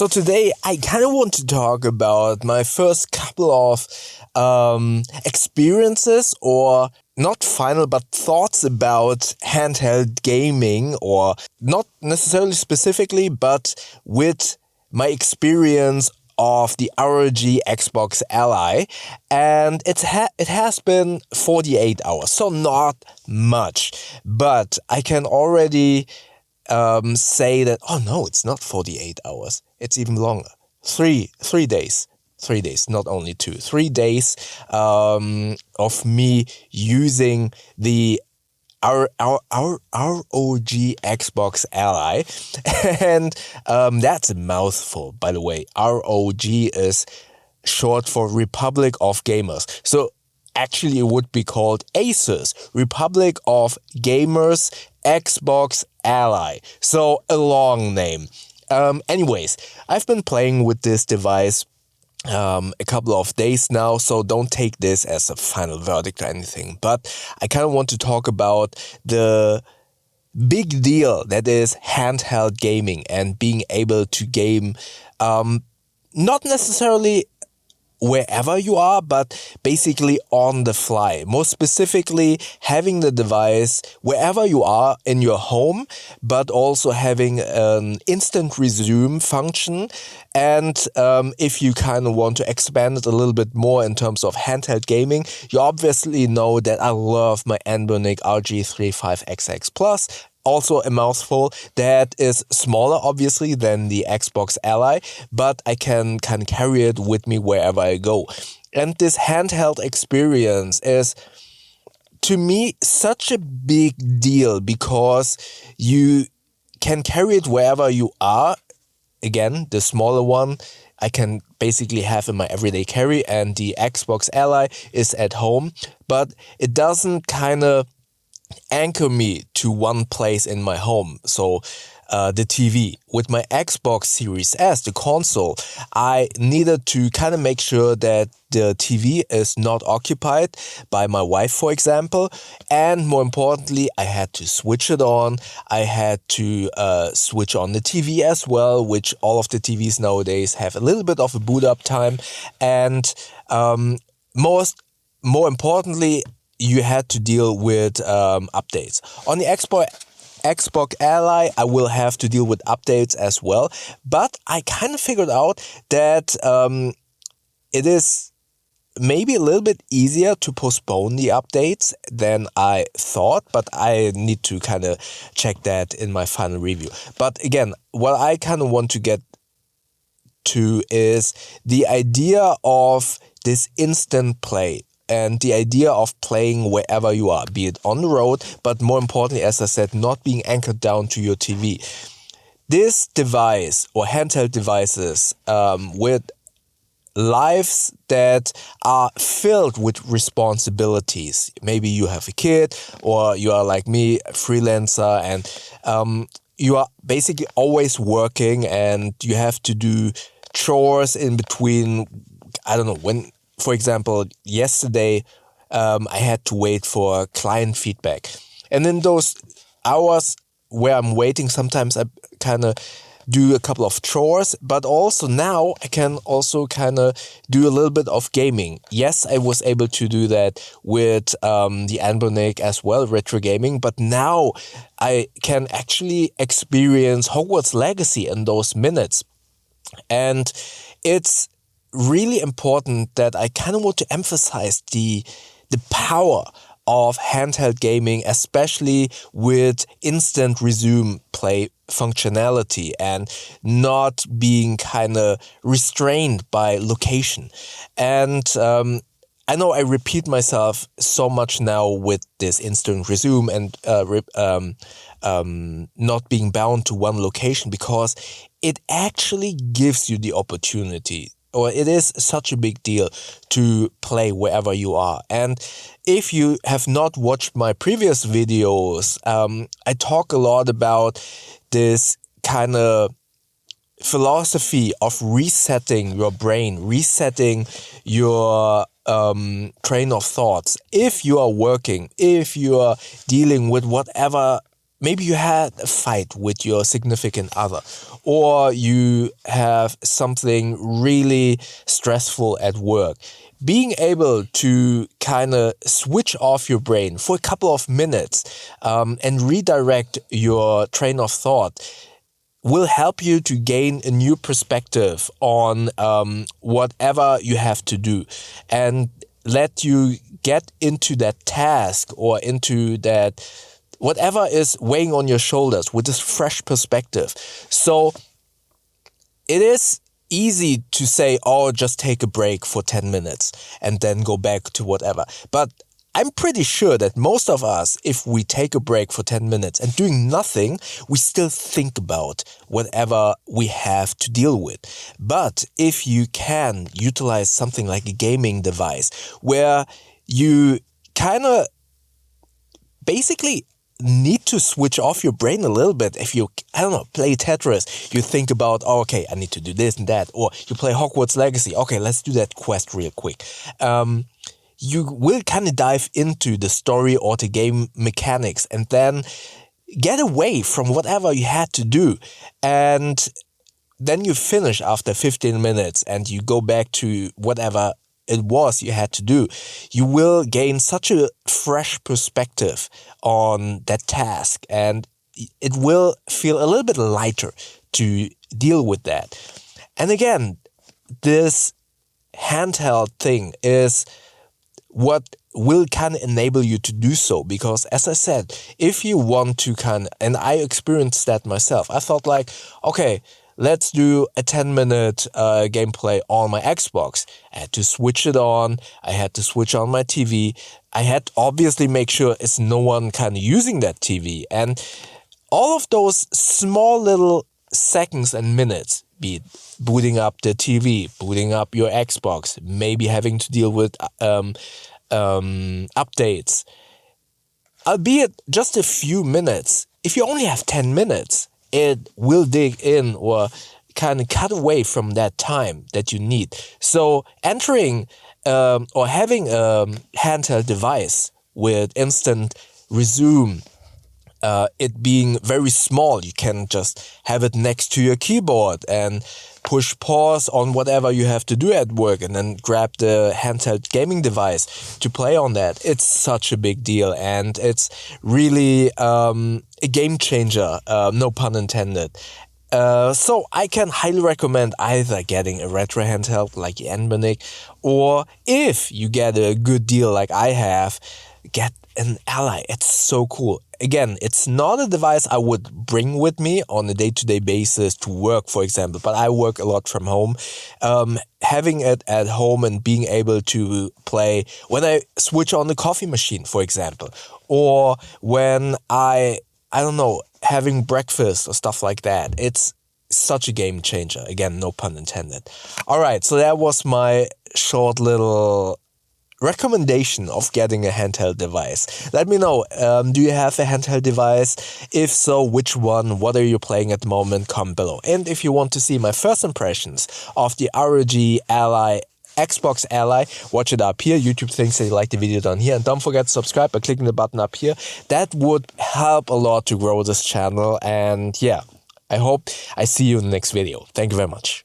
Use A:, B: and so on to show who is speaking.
A: So today I kind of want to talk about my first couple of experiences, or not final but thoughts about handheld gaming, or not necessarily specifically, but with my experience of the ROG Xbox Ally, and it has been 48 hours, so not much, but I can already say that, oh no, it's not 48 hours, it's even longer. Three days. 3 days, not only 2. 3 days of me using the our ROG Xbox Ally, and that's a mouthful, by the way. ROG is short for Republic of Gamers. So actually it would be called ASUS Republic of Gamers Xbox Ally. So a long name. Anyways, I've been playing with this device a couple of days now, so don't take this as a final verdict or anything, but I kind of want to talk about the big deal that is handheld gaming and being able to game not necessarily wherever you are, but basically on the fly. Most specifically, having the device wherever you are in your home, but also having an instant resume function. And if you kind of want to expand it a little bit more in terms of handheld gaming, you obviously know that I love my Anbernic RG35XX Plus. Also a mouthful, that is smaller obviously than the Xbox Ally, but I can kind of carry it with me wherever I go. And this handheld experience is, to me, such a big deal because you can carry it wherever you are. Again, the smaller one I can basically have in my everyday carry, and the Xbox Ally is at home, but it doesn't kind of anchor me to one place in my home. So the TV. With my Xbox Series S, the console, I needed to kind of make sure that the TV is not occupied by my wife, for example. And more importantly, I had to switch it on. I had to switch on the TV as well, which all of the TVs nowadays have a little bit of a boot up time. And more importantly, you had to deal with updates. On the Xbox Ally, I will have to deal with updates as well. But I kind of figured out that it is maybe a little bit easier to postpone the updates than I thought, but I need to kind of check that in my final review. But again, what I kind of want to get to is the idea of this instant play. And the idea of playing wherever you are, be it on the road, but more importantly, as I said, not being anchored down to your TV. This device, or handheld devices, with lives that are filled with responsibilities. Maybe you have a kid, or you are like me, a freelancer, and you are basically always working, and you have to do chores in between. I don't know when. For example, yesterday I had to wait for client feedback. And in those hours where I'm waiting, sometimes I kind of do a couple of chores, but also now I can also kind of do a little bit of gaming. Yes, I was able to do that with the Anbernic as well, retro gaming, but now I can actually experience Hogwarts Legacy in those minutes. And it's really important that I kind of want to emphasize the power of handheld gaming, especially with instant resume play functionality and not being kind of restrained by location. And I know I repeat myself so much now with this instant resume and not being bound to one location, because it actually gives you the opportunity, or it is such a big deal, to play wherever you are. And if you have not watched my previous videos, I talk a lot about this kind of philosophy of resetting your brain, resetting your train of thoughts. If you are working, if you are dealing with whatever maybe you had a fight with your significant other, or you have something really stressful at work. Being able to kind of switch off your brain for a couple of minutes and redirect your train of thought will help you to gain a new perspective on whatever you have to do, and let you get into that task or into that whatever is weighing on your shoulders with this fresh perspective. So it is easy to say, oh, just take a break for 10 minutes and then go back to whatever. But I'm pretty sure that most of us, if we take a break for 10 minutes and doing nothing, we still think about whatever we have to deal with. But if you can utilize something like a gaming device where you kind of basically need to switch off your brain a little bit. If you, I don't know, play Tetris, you think about, oh, okay, I need to do this and that. Or you play Hogwarts Legacy. Okay, let's do that quest real quick. You will kind of dive into the story or the game mechanics and then get away from whatever you had to do. And then you finish after 15 minutes and you go back to whatever it was you had to do. You will gain such a fresh perspective on that task, and it will feel a little bit lighter to deal with that. And again, this handheld thing is what will kind of enable you to do so, because as I said, if you want to and I experienced that myself, I thought like, okay, let's do a 10-minute gameplay on my Xbox. I had to switch it on. I had to switch on my TV. I had to obviously make sure it's no one kind of using that TV. And all of those small little seconds and minutes, be it booting up the TV, booting up your Xbox, maybe having to deal with updates, albeit just a few minutes. If you only have 10 minutes, it will dig in or kind of cut away from that time that you need. So entering or having a handheld device with instant resume, it being very small, you can just have it next to your keyboard and push pause on whatever you have to do at work and then grab the handheld gaming device to play on that. It's such a big deal, and it's really a game changer, no pun intended. So I can highly recommend either getting a retro handheld like the Anbernic, or if you get a good deal like I have, get an Ally. It's so cool. Again, it's not a device I would bring with me on a day-to-day basis to work, for example, but I work a lot from home. Having it at home and being able to play when I switch on the coffee machine, for example, or when I don't know, having breakfast or stuff like that. It's such a game changer. Again, no pun intended. All right, so that was my short little recommendation of getting a handheld device. Let me know, do you have a handheld device? If so, which one? What are you playing at the moment? Comment below. And if you want to see my first impressions of the ROG Ally, Xbox Ally, watch it up here. YouTube thinks that you like the video down here. And don't forget to subscribe by clicking the button up here. That would help a lot to grow this channel. And yeah, I hope I see you in the next video. Thank you very much.